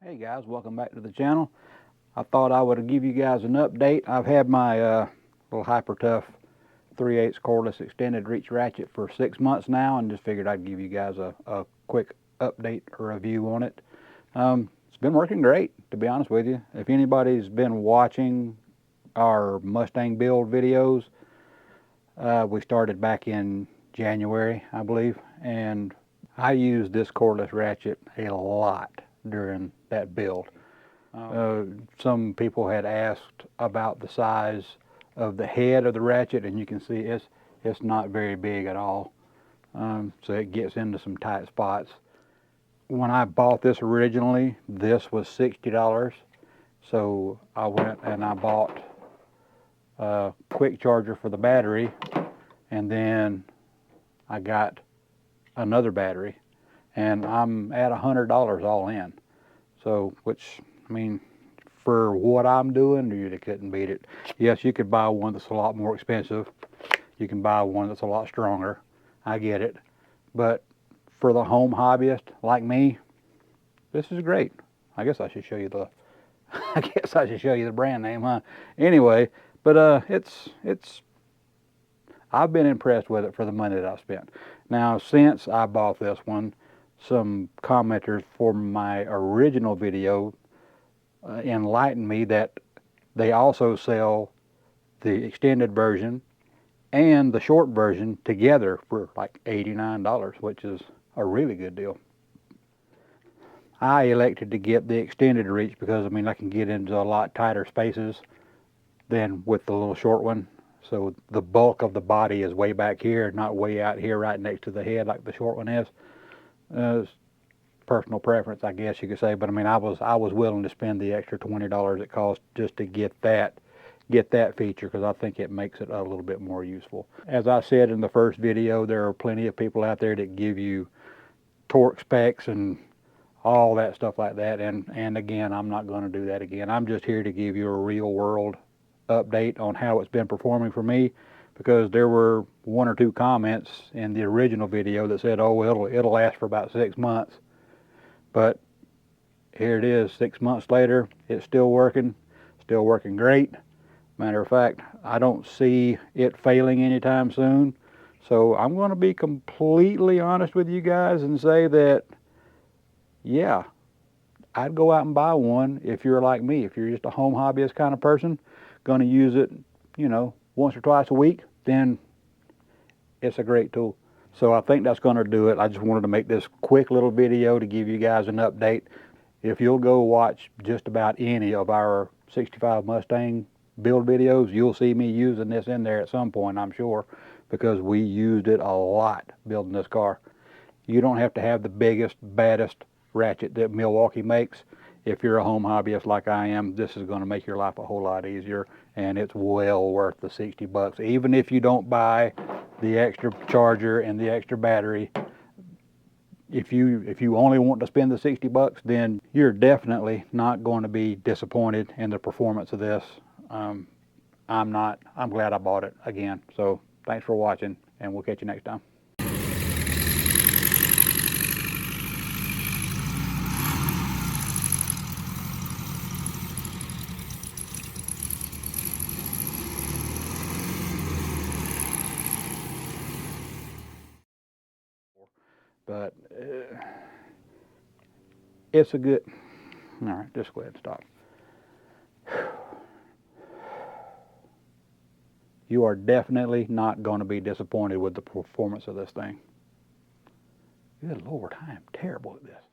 Hey guys, welcome back to the channel. I thought I would give you guys an update. I've had my little Hyper Tough 3/8 cordless extended reach ratchet for 6 months now, and just figured I'd give you guys a quick update or review on it. It's been working great, to be honest with you. If anybody's been watching our Mustang build videos, we started back in January, I believe, and I used this cordless ratchet a lot during that build. Some people had asked about the size of the head of the ratchet, and you can see it's not very big at all. So it gets into some tight spots. When I bought this originally, this was $60. So I went and I bought a quick charger for the battery, and then I got another battery, and I'm at $100 all in. So, which, I mean, for what I'm doing, you couldn't beat it. Yes, you could buy one that's a lot more expensive. You can buy one that's a lot stronger. I get it. But for the home hobbyist like me, this is great. I guess I should show you the brand name, huh? Anyway, but I've been impressed with it for the money that I've spent. Now, since I bought this one, some commenters for my original video enlightened me that they also sell the extended version and the short version together for like $89, which is a really good deal. I elected to get the extended reach because, I mean, I can get into a lot tighter spaces than with the little short one. So the bulk of the body is way back here, not way out here right next to the head like the short one is. Personal preference, I guess you could say, but I mean, I was willing to spend the extra $20 it cost just to get that feature, because I think it makes it a little bit more useful. As I said in the first video, there are plenty of people out there that give you torque specs and all that stuff like that, and again, I'm not going to do that again. I'm just here to give you a real world update on how it's been performing for me, because there were 1 or 2 comments in the original video that said, oh, it'll last for about 6 months. But here it is, 6 months later, it's still working great. Matter of fact, I don't see it failing anytime soon. So I'm going to be completely honest with you guys and say that, yeah, I'd go out and buy one if you're like me. If you're just a home hobbyist kind of person, going to use it, you know, once or twice a week, then it's a great tool. So I think that's going to do it. I just wanted to make this quick little video to give you guys an update. If you'll go watch just about any of our 65 Mustang build videos, you'll see me using this in there at some point, I'm sure, because we used it a lot building this car. You don't have to have the biggest, baddest ratchet that Milwaukee makes. If you're a home hobbyist like I am, this is going to make your life a whole lot easier, and it's well worth the $60. Even if you don't buy the extra charger and the extra battery, if you only want to spend the $60, then you're definitely not going to be disappointed in the performance of this. I'm glad I bought it again. So thanks for watching, and we'll catch you next time. But it's a good, all right, just go ahead and stop. You are definitely not going to be disappointed with the performance of this thing. Good Lord, I am terrible at this.